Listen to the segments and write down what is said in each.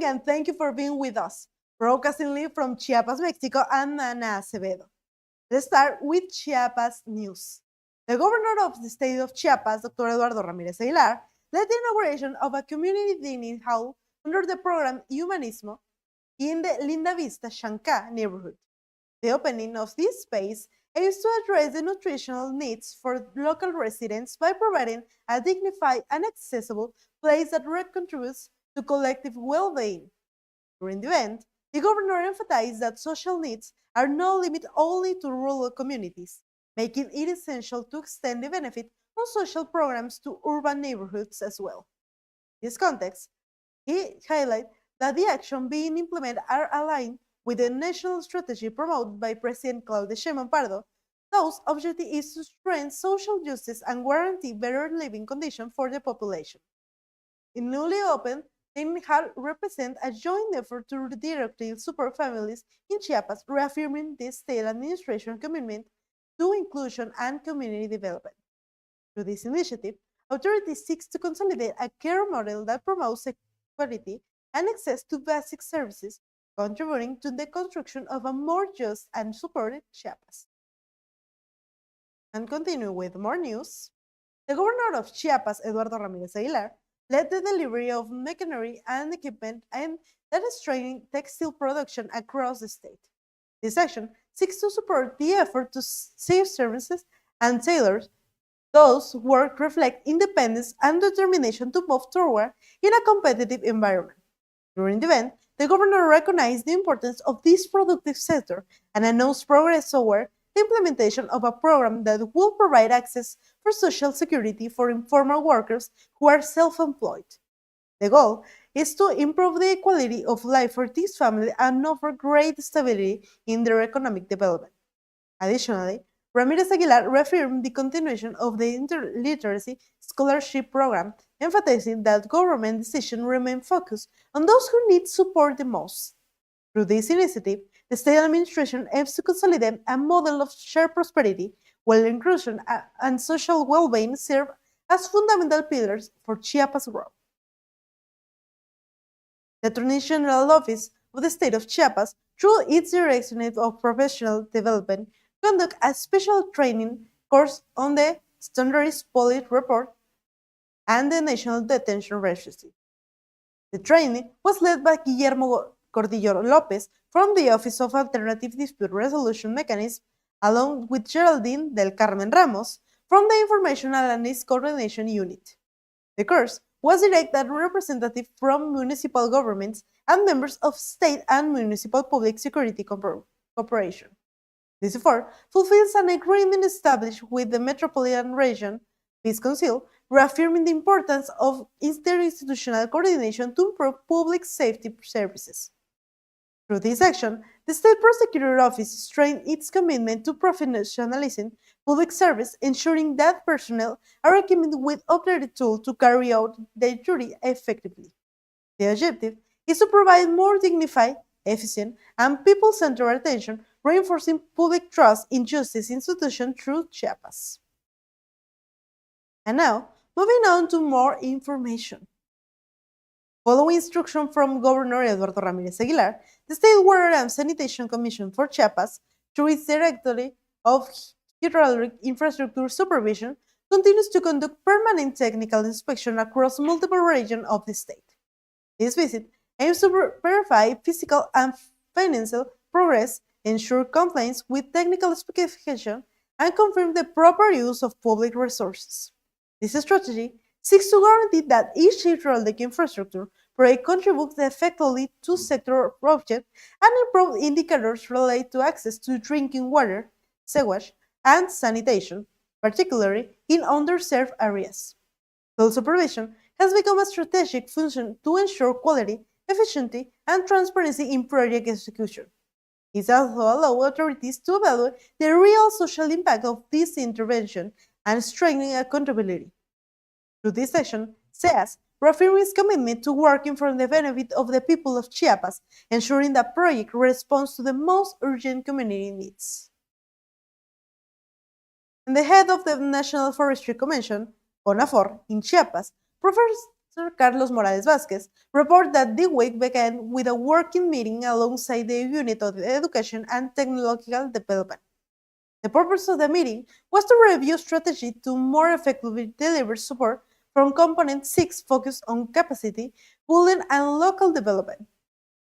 and thank you for being with us. Broadcasting live from Chiapas, Mexico, I'm Ana Acevedo. Let's start with Chiapas news. The governor of the state of Chiapas, Dr. Eduardo Ramírez Aguilar, led the inauguration of a community dining hall under the program Humanismo in the Linda Vista, Chanca neighborhood. The opening of this space aims to address the nutritional needs for local residents by providing a dignified and accessible place that contributes to collective well-being. During the event, the governor emphasized that social needs are not limited only to rural communities, making it essential to extend the benefit of social programs to urban neighborhoods as well. In this context, he highlighted that the actions being implemented are aligned with the national strategy promoted by President Claudia Sheinbaum Pardo, whose objective is to strengthen social justice and guarantee better living conditions for the population. In newly opened, dining hall represents a joint effort to directly support families in Chiapas, reaffirming the state administration commitment to inclusion and community development. Through this initiative, authorities seek to consolidate a care model that promotes equality and access to basic services, contributing to the construction of a more just and supported Chiapas. And continue with more news. The governor of Chiapas, Eduardo Ramírez Aguilar, led the delivery of machinery and equipment and that is training textile production across the state. This action seeks to support the effort to save services and tailors. Those work reflect independence and determination to move forward in a competitive environment. During the event, the governor recognized the importance of this productive sector and announced progress toward the implementation of a program that will provide access for social security for informal workers who are self-employed. The goal is to improve the quality of life for this family and offer great stability in their economic development. Additionally, Ramirez Aguilar reaffirmed the continuation of the interliteracy scholarship program, emphasizing that government decisions remain focused on those who need support the most. Through this initiative, the state administration aims to consolidate a model of shared prosperity, while inclusion and social well-being serve as fundamental pillars for Chiapas' growth. The Traditional Office of the State of Chiapas, through its Directorate of Professional Development, conduct a special training course on the Standardized Police Report and the National Detention Registry. The training was led by Guillermo Cordillo Lopez from the Office of Alternative Dispute Resolution Mechanism, along with Geraldine del Carmen Ramos from the Information Analysis Coordination Unit. The course was directed at representatives from municipal governments and members of state and municipal public security corporation. This effort fulfills an agreement established with the Metropolitan Region Peace Council, reaffirming the importance of interinstitutional coordination to improve public safety services. Through this action, the State Prosecutor Office strengthened its commitment to professionalizing public service, ensuring that personnel are equipped with updated tools to carry out their duty effectively. The objective is to provide more dignified, efficient, and people-centered attention, reinforcing public trust in justice institutions through Chiapas. And now, moving on to more information. Following instruction from Governor Eduardo Ramírez Aguilar, the State Water and Sanitation Commission for Chiapas, through its Directorate of Hydraulic Infrastructure Supervision, continues to conduct permanent technical inspection across multiple regions of the state. This visit aims to verify physical and financial progress, ensure compliance with technical specifications, and confirm the proper use of public resources. This strategy seeks to guarantee that each hydraulic infrastructure project contributes effectively to sector objectives and improve indicators related to access to drinking water, sewage, and sanitation, particularly in underserved areas. Field supervision has become a strategic function to ensure quality, efficiency, and transparency in project execution. It also allows authorities to evaluate the real social impact of this intervention and strengthen accountability. Through this session, SEAS reaffirms its commitment to working for the benefit of the people of Chiapas, ensuring that project responds to the most urgent community needs. And the head of the National Forestry Commission, CONAFOR, in Chiapas, Professor Sir Carlos Morales Vázquez reported that the week began with a working meeting alongside the Unit of Education and Technological Development. The purpose of the meeting was to review strategy to more effectively deliver support from Component 6 focused on capacity building and local development.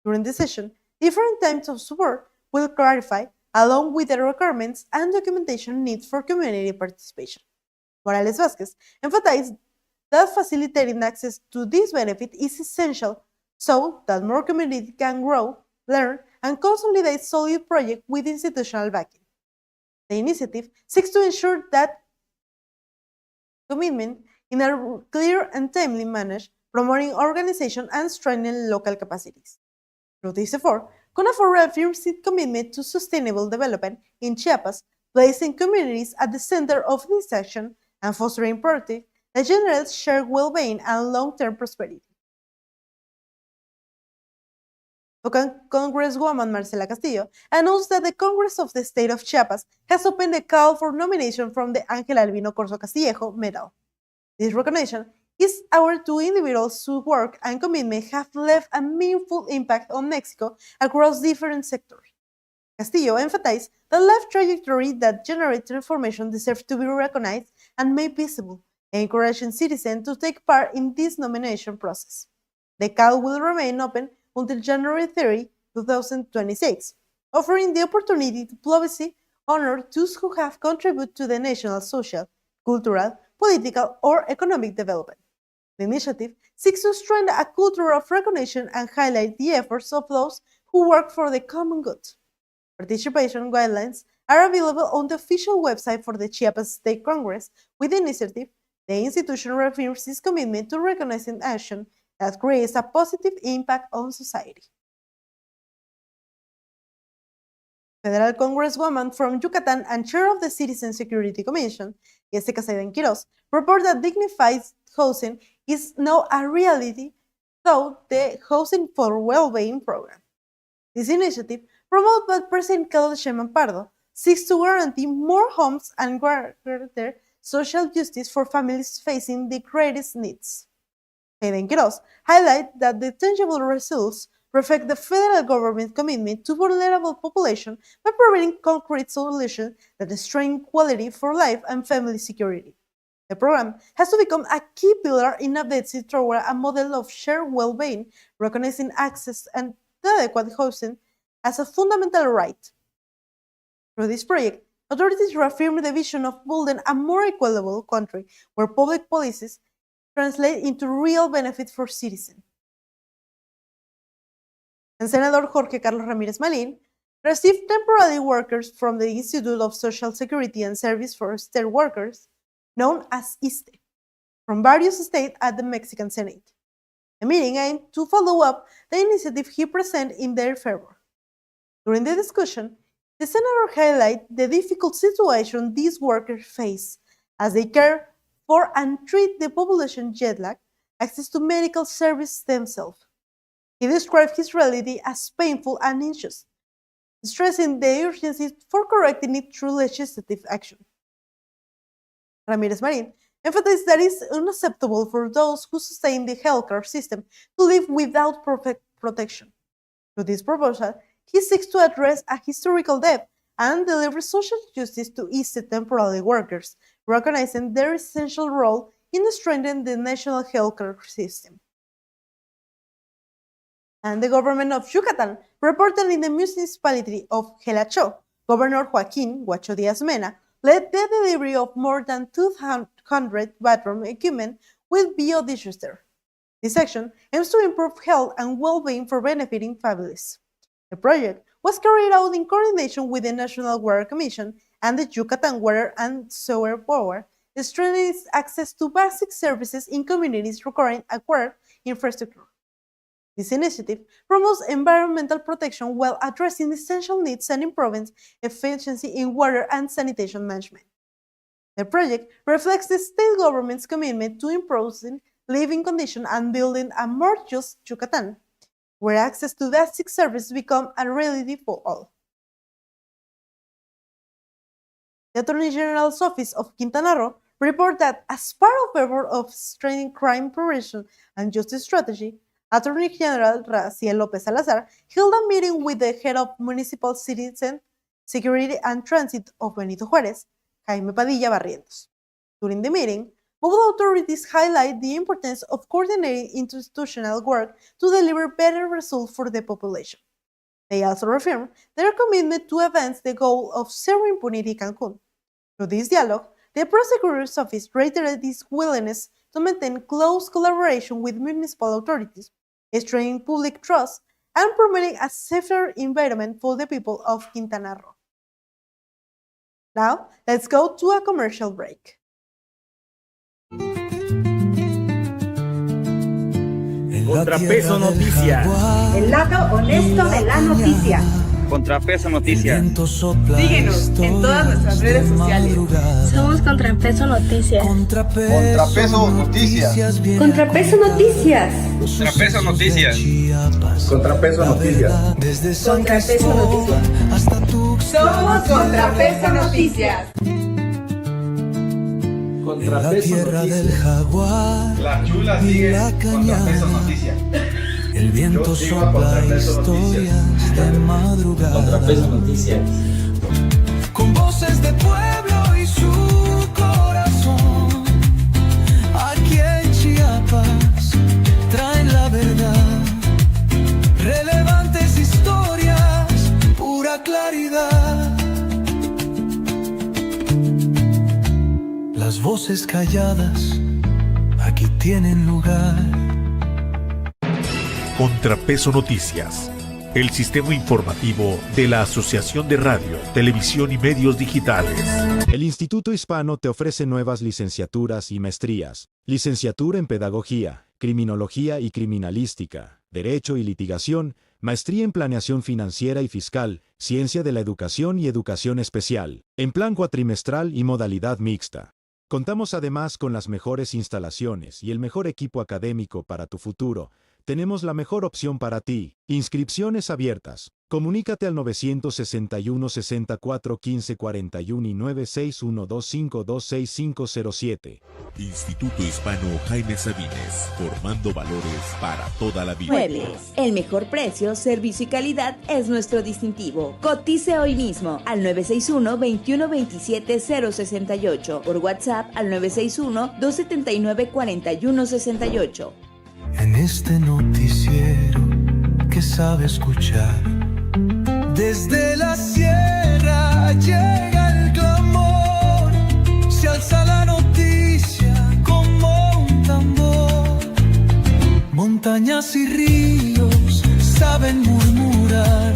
During the session, different types of support will clarify, along with the requirements and documentation needs for community participation. Morales Vázquez emphasized that facilitating access to this benefit is essential so that more community can grow, learn, and consolidate solid projects with institutional backing. The initiative seeks to ensure that commitment in a clear and timely manner, promoting organization and strengthening local capacities. Through this effort, CONAFOR reaffirms its commitment to sustainable development in Chiapas, placing communities at the center of this action and fostering productive that generates shared well-being and long-term prosperity. Congresswoman Marcela Castillo announced that the Congress of the State of Chiapas has opened a call for nomination from the Ángel Albino Corzo Castillejo Medal. This recognition is awarded to individuals whose work and commitment have left a meaningful impact on Mexico across different sectors. Castillo emphasized that life trajectory that generates transformation deserves to be recognized and made visible, encouraging citizens to take part in this nomination process. The call will remain open until January 30, 2026, offering the opportunity to publicly honor those who have contributed to the national social, cultural, political, or economic development. The initiative seeks to strengthen a culture of recognition and highlight the efforts of those who work for the common good. Participation guidelines are available on the official website for the Chiapas State Congress. With the initiative, the institution reaffirms its commitment to recognizing action that creates a positive impact on society. Federal Congresswoman from Yucatan and Chair of the Citizen Security Commission, Jessica Acevedo Quiroz, reported that dignified housing is now a reality through the Housing for Wellbeing program. This initiative, promoted by President Carlos Sheinbaum Pardo, seeks to guarantee more homes and greater social justice for families facing the greatest needs. Acevedo Quiroz highlighted that the tangible results reflect the federal government's commitment to vulnerable population by providing concrete solutions that strengthen quality for life and family security. The program has to become a key pillar in advancing toward a model of shared well-being, recognizing access and adequate housing as a fundamental right. Through this project, authorities reaffirm the vision of building a more equitable country where public policies translate into real benefit for citizens. And Senator Jorge Carlos Ramírez Malín received temporary workers from the Institute of Social Security and Service for State Workers, known as ISSSTE, from various states at the Mexican Senate. The meeting aimed to follow up the initiative he presented in their favor. During the discussion, the senator highlighted the difficult situation these workers face as they care for and treat the population jet lag, access to medical services themselves. He described his reality as painful and unjust, stressing the urgency for correcting it through legislative action. Ramírez Marín emphasized that it is unacceptable for those who sustain the healthcare system to live without protection. Through this proposal, he seeks to address a historical debt and deliver social justice to ISSSTE temporary workers, recognizing their essential role in strengthening the national healthcare system. And the government of Yucatan reported in the municipality of Jelacho, Governor Joaquín Guacho Díaz Mena led the delivery of more than 200 bathroom equipment with biodigester. This action aims to improve health and well-being for benefiting families. The project was carried out in coordination with the National Water Commission and the Yucatan Water and Sewer Board, strengthening its access to basic services in communities requiring aquatic infrastructure. This initiative promotes environmental protection while addressing essential needs and improving efficiency in water and sanitation management. The project reflects the state government's commitment to improving living conditions and building a more just Yucatan, where access to basic services becomes a reality for all. The Attorney General's Office of Quintana Roo report that as part of effort of strengthening crime prevention and justice strategy, Attorney General Raciel López Salazar held a meeting with the head of Municipal Citizen Security and Transit of Benito Juárez, Jaime Padilla Barrientos. During the meeting, both authorities highlight the importance of coordinating institutional work to deliver better results for the population. They also reaffirmed their commitment to advance the goal of zero impunity in Cancún. Through this dialogue, the prosecutor's office reiterated its willingness to maintain close collaboration with municipal authorities, strengthening public trust, and promoting a safer environment for the people of Quintana Roo. Now, let's go to a commercial break. ContraPeso Noticias. El lado honesto de la noticia. ContraPeso Noticias. Síguenos en todas nuestras redes sociales. Somos ContraPeso Noticias. ContraPeso Noticias. ContraPeso Noticias. ContraPeso Noticias. ContraPeso Noticias. ContraPeso Noticias. Somos ContraPeso Noticias. ContraPeso Noticias. La chula sigue ContraPeso Noticias. El viento sopla historias de madrugada. ContraPeso Noticias. Con voces de pueblo y su corazón. Aquí en Chiapas traen la verdad. Relevantes historias, pura claridad. Las voces calladas aquí tienen lugar. ContraPeso Noticias, el sistema informativo de la Asociación de Radio, Televisión y Medios Digitales. El Instituto Hispano te ofrece nuevas licenciaturas y maestrías. Licenciatura en Pedagogía, Criminología y Criminalística, Derecho y Litigación, Maestría en Planeación Financiera y Fiscal, Ciencia de la Educación y Educación Especial, en plan cuatrimestral y modalidad mixta. Contamos además con las mejores instalaciones y el mejor equipo académico para tu futuro. Tenemos la mejor opción para ti. Inscripciones abiertas. Comunícate al 961 64 15 41 y 96125266507. Instituto Hispano Jaime Sabines, formando valores para toda la vida. Muebles. El mejor precio, servicio y calidad es nuestro distintivo. Cotice hoy mismo al 961-2127-068. Por WhatsApp al 961-279-4168. En este noticiero que sabe escuchar, desde la sierra llega el clamor, se alza la noticia como un tambor. Montañas y ríos saben murmurar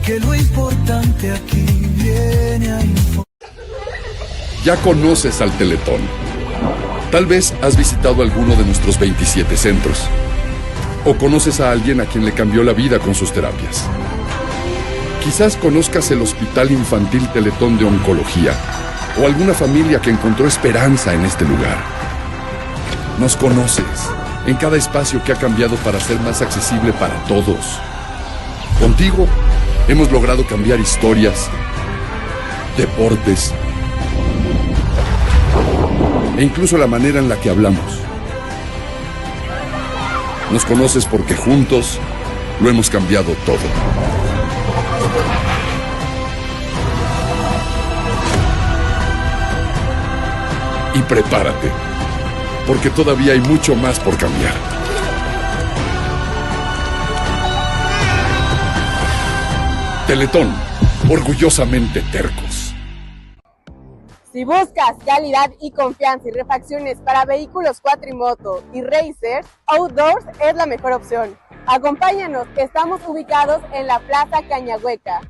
que lo importante aquí viene a informar. Ya conoces al Teletón. Tal vez has visitado alguno de nuestros 27 centros. O conoces a alguien a quien le cambió la vida con sus terapias. Quizás conozcas el Hospital Infantil Teletón de Oncología. O alguna familia que encontró esperanza en este lugar. Nos conoces en cada espacio que ha cambiado para ser más accesible para todos. Contigo hemos logrado cambiar historias, deportes, e incluso la manera en la que hablamos. Nos conoces porque juntos lo hemos cambiado todo. Y prepárate, porque todavía hay mucho más por cambiar. Teletón, orgullosamente tercos. Si buscas calidad y confianza y refacciones para vehículos cuatrimoto y racers, Outdoors es la mejor opción. Acompáñanos, estamos ubicados en la Plaza Cañahueca.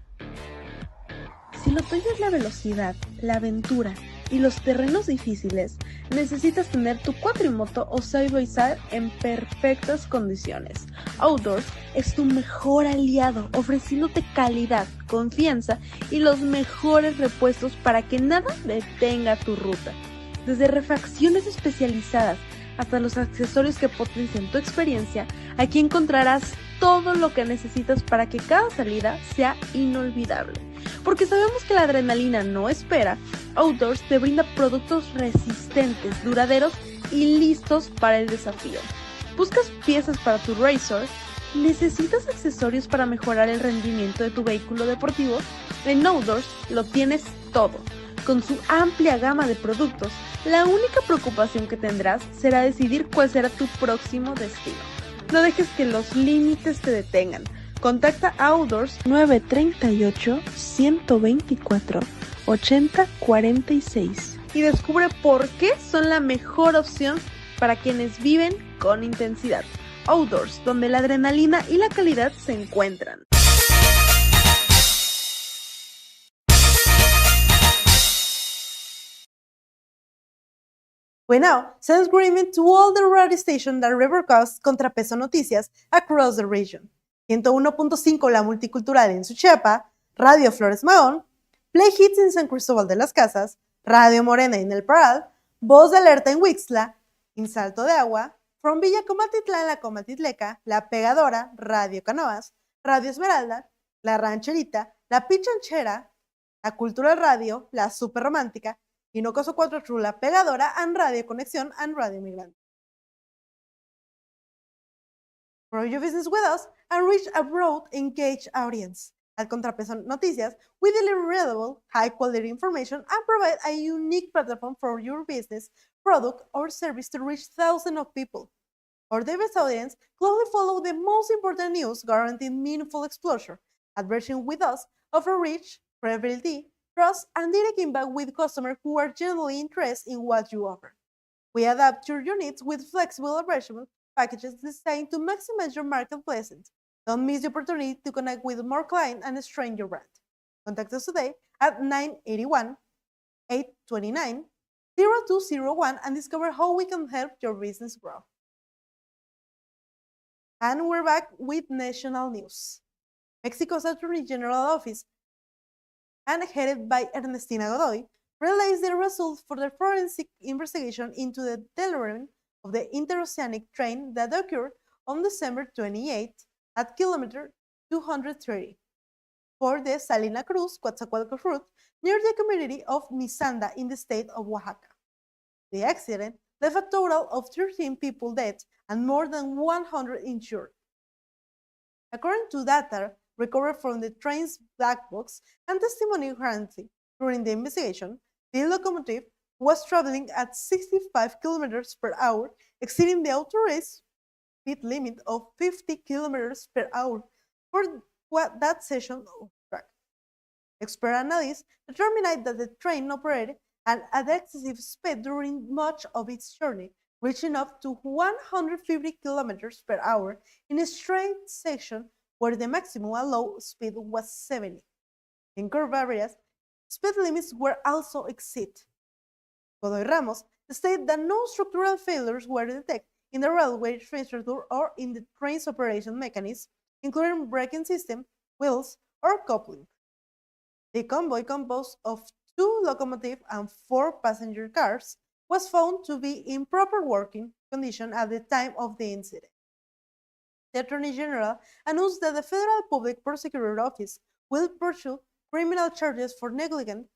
Si lo tuyo es la velocidad, la aventura y los terrenos difíciles, necesitas tener tu cuatrimoto o side-by-side en perfectas condiciones. Outdoors es tu mejor aliado, ofreciéndote calidad, confianza y los mejores repuestos para que nada detenga tu ruta. Desde refacciones especializadas hasta los accesorios que potencian tu experiencia, aquí encontrarás todo lo que necesitas para que cada salida sea inolvidable. Porque sabemos que la adrenalina no espera Outdoors te brinda productos resistentes, duraderos y listos para el desafío. ¿Buscas piezas para tu Racer? ¿Necesitas accesorios para mejorar el rendimiento de tu vehículo deportivo? En Outdoors lo tienes todo. Con su amplia gama de productos, la única preocupación que tendrás será decidir cuál será tu próximo destino. No dejes que los límites te detengan. Contacta a Outdoors 938-124-8046 y descubre por qué son la mejor opción para quienes viven con intensidad. Outdoors, donde la adrenalina y la calidad se encuentran. We now send agreement to all the radio stations that rebroadcast ContraPeso Noticias across the region. 101.5 La Multicultural en Suchiapa, Radio Flores Mahón, Play Hits en San Cristóbal de las Casas, Radio Morena en El Paral, Voz de Alerta en Huixtla, en Salto de Agua, From Villa Comaltitlán, La Comaltitleca, La Pegadora, Radio Canoas, Radio Esmeralda, La Rancherita, La Pichanchera, La Cultura Radio, La Super Romántica, Hinocoso 4 True, La Pegadora, and Radio Conexión and Radio Migrante. Grow your business with us and reach a broad, engaged audience. At ContraPeso Noticias, we deliver reliable, high-quality information and provide a unique platform for your business, product, or service to reach thousands of people. Our diverse audience closely follow the most important news, guaranteeing meaningful exposure. Advertising with us offer reach, credibility, trust, and direct impact with customers who are genuinely interested in what you offer. We adapt to your needs with flexible advertisement packages designed to maximize your market presence. Don't miss the opportunity to connect with more clients and strengthen your brand. Contact us today at 981-829-0201 and discover how we can help your business grow. And we're back with national news. Mexico's Attorney General Office, and headed by Ernestina Godoy, released the results for the forensic investigation into the derailment of the interoceanic train that occurred on December 28 at kilometer 230 for the Salina Cruz-Coatzacoalcos route near the community of Misanda in the state of Oaxaca. The accident left a total of 13 people dead and more than 100 injured. According to data recovered from the train's black box and testimony granted during the investigation, the locomotive was traveling at 65 kilometers per hour, exceeding the authorized speed limit of 50 kilometers per hour for that section of track. Expert analysts determined that the train operated at an excessive speed during much of its journey, reaching up to 150 kilometers per hour in a straight section where the maximum allowed speed was 70. In curved areas, speed limits were also exceeded. Godoy Ramos stated that no structural failures were detected in the railway infrastructure or in the train's operation mechanism, including braking system, wheels, or coupling. The convoy, composed of 2 locomotives and 4 passenger cars, was found to be in proper working condition at the time of the incident. The Attorney General announced that the Federal Public Prosecutor's Office will pursue criminal charges for negligent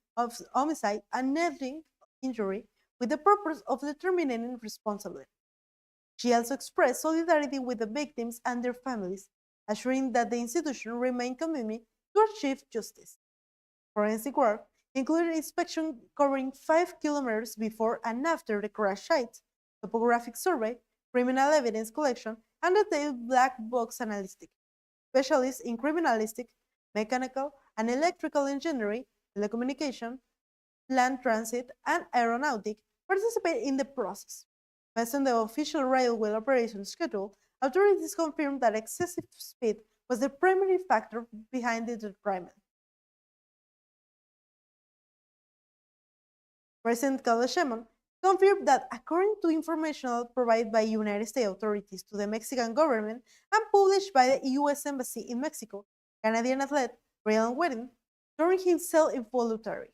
homicide and negligent injury with the purpose of determining responsibility. She also expressed solidarity with the victims and their families, assuring that the institution remained committed to achieve justice. Forensic work included inspection covering 5 kilometers before and after the crash site, topographic survey, criminal evidence collection, and detailed black box analysis. Specialists in criminalistic, mechanical, and electrical engineering, telecommunication, land transit, and aeronautic participate in the process. Based on the official railway operation schedule, authorities confirmed that excessive speed was the primary factor behind the derailment. President Carlos Sheinbaum confirmed that according to information provided by United States authorities to the Mexican government and published by the U.S. Embassy in Mexico, Canadian athlete Raylan Whitten turned himself involuntary.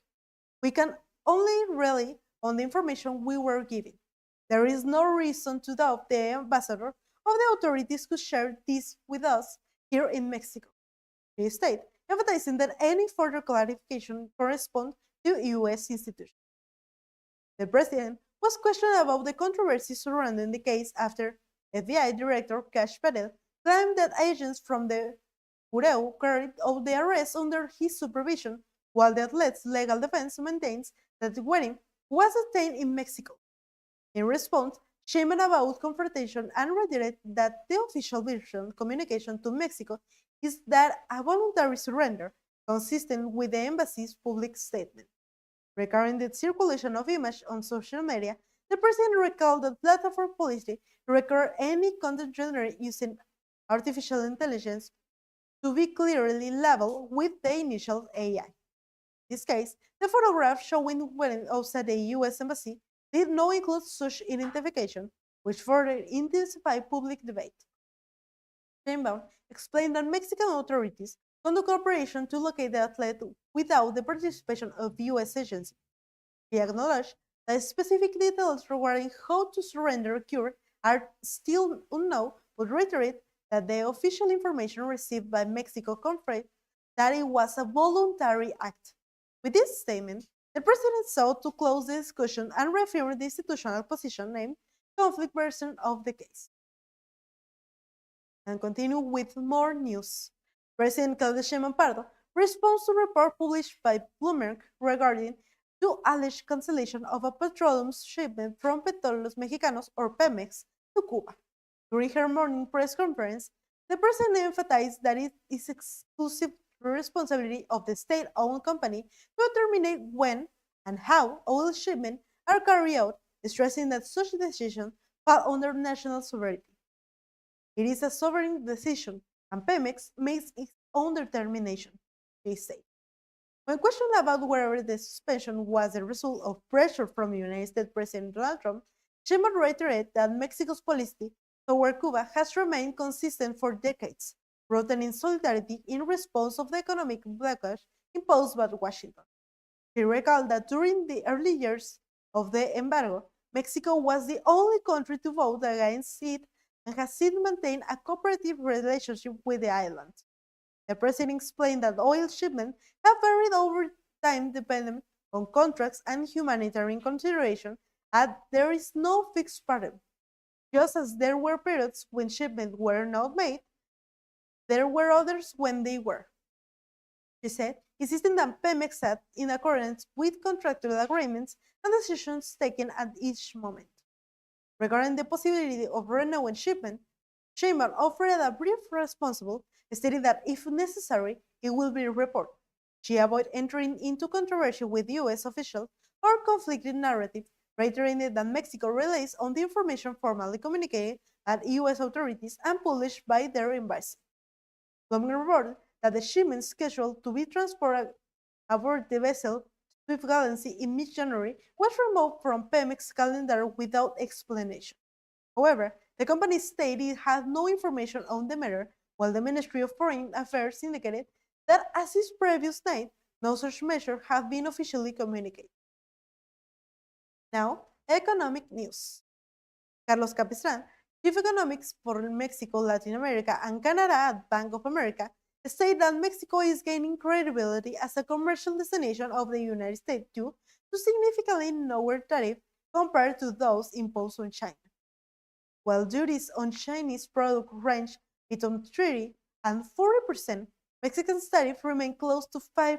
We can only rely on the information we were given. There is no reason to doubt the ambassador of the authorities who shared this with us here in Mexico, he stated, emphasizing that any further clarification corresponds to U.S. institutions. The president was questioned about the controversy surrounding the case after FBI Director Kash Patel claimed that agents from the Bureau carried out the arrest under his supervision, while the athlete's legal defense maintains that the wedding was obtained in Mexico. In response, Sheinbaum avowed confrontation and reiterated that the official version communication to Mexico is that a voluntary surrender, consistent with the embassy's public statement. Regarding the circulation of images on social media, the president recalled that platform policy requires any content generated using artificial intelligence to be clearly labeled with the initial AI. In this case, the photograph showing when outside the US Embassy did not include such identification, which further intensified public debate. Sheinbaum explained that Mexican authorities conduct operation to locate the athlete without the participation of US agencies. He acknowledged that specific details regarding how to surrender occurred are still unknown, but reiterated that the official information received by Mexico confirmed that it was a voluntary act. With this statement, the president sought to close the discussion and reaffirm the institutional position named conflict version of the case. And continue with more news. President Claudia Sheinbaum Pardo responds to a report published by Bloomberg regarding the alleged cancellation of a petroleum shipment from Petróleos Mexicanos or Pemex to Cuba. During her morning press conference, the president emphasized that it is exclusive responsibility of the state-owned company to determine when and how oil shipments are carried out, stressing that such decisions fall under national sovereignty. It is a sovereign decision, and Pemex makes its own determination, they say. When questioned about whether the suspension was a result of pressure from United States President Donald Trump, Sheinbaum reiterated that Mexico's policy toward Cuba has remained consistent for decades, rooted in solidarity in response of the economic backlash imposed by Washington. He recalled that during the early years of the embargo, Mexico was the only country to vote against it and has since maintained a cooperative relationship with the island. The president explained that oil shipments have varied over time depending on contracts and humanitarian considerations, and there is no fixed pattern. Just as there were periods when shipments were not made, there were others when they were. She said, insisting that Pemex acted in accordance with contractual agreements and decisions taken at each moment. Regarding the possibility of renewing shipment, Sheinbaum offered a brief response, stating that if necessary, it will be reported. She avoided entering into controversy with U.S. officials or conflicting narrative, reiterating that Mexico relies on the information formally communicated at U.S. authorities and published by their embassy. Bloomberg reported that the shipment scheduled to be transported aboard the vessel Swift Galaxy in mid-January was removed from Pemex calendar without explanation. However, the company stated it had no information on the matter, while the Ministry of Foreign Affairs indicated that as its previous night, no such measure had been officially communicated. Now, economic news. Carlos Capistran, Chief Economics for Mexico, Latin America, and Canada at Bank of America, stated that Mexico is gaining credibility as a commercial destination of the United States due to significantly lower tariffs compared to those imposed on China. While duties on Chinese products range between 30 and 40%, Mexican's tariffs remain close to 5%.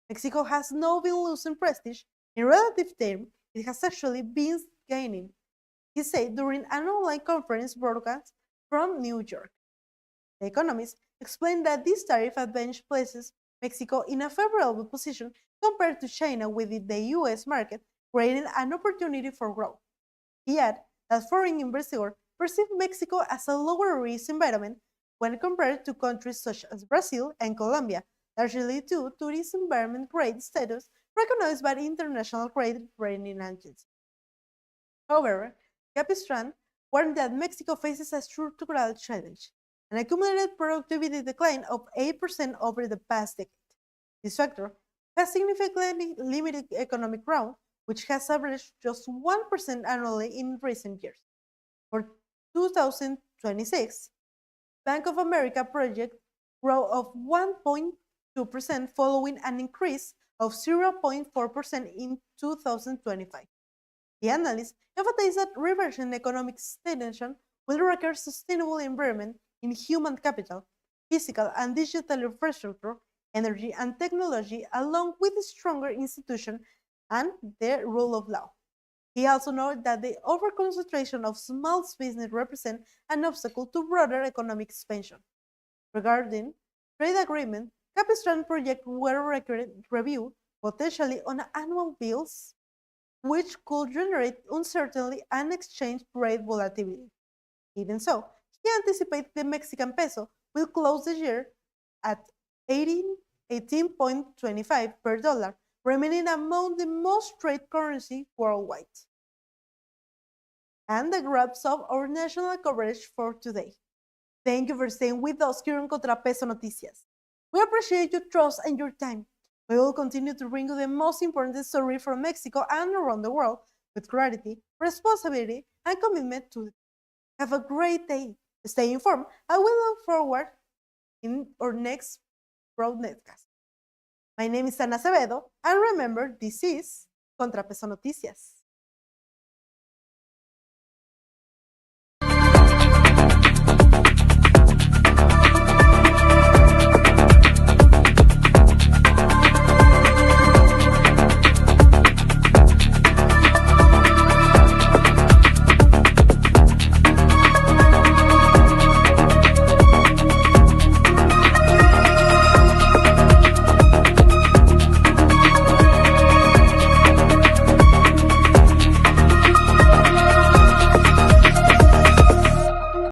Mexico has not been losing prestige. In relative terms, it has actually been gaining, he said during an online conference broadcast from New York. The Economist explained that this tariff advantage places Mexico in a favorable position compared to China within the U.S. market, creating an opportunity for growth. He added that foreign investors perceive Mexico as a lower risk environment when compared to countries such as Brazil and Colombia, largely due to its environment grade status recognized by international credit rating agencies. However, Capistran warned that Mexico faces a structural challenge, an accumulated productivity decline of 8% over the past decade. This factor has significantly limited economic growth, which has averaged just 1% annually in recent years. For 2026, Bank of America projects growth of 1.2% following an increase of 0.4% in 2025. The analysts emphasize that reversing economic stagnation will require sustainable investment in human capital, physical and digital infrastructure, energy and technology, along with stronger institutions and the rule of law. He also noted that the overconcentration of small business represents an obstacle to broader economic expansion. Regarding trade agreement, Capistrán project were reviewed potentially on annual bills, which could generate uncertainty and exchange rate volatility. Even so, he anticipates the Mexican peso will close the year at 18.25 per dollar, remaining among the most traded currency worldwide. And that wraps up our national coverage for today. Thank you for staying with us here on ContraPeso Noticias. We appreciate your trust and your time. We will continue to bring you the most important story from Mexico and around the world with clarity, responsibility, and commitment to it. Have a great day. Stay informed, and we look forward in our next broadcast. My name is Acevedo, and remember, this is ContraPeso Noticias.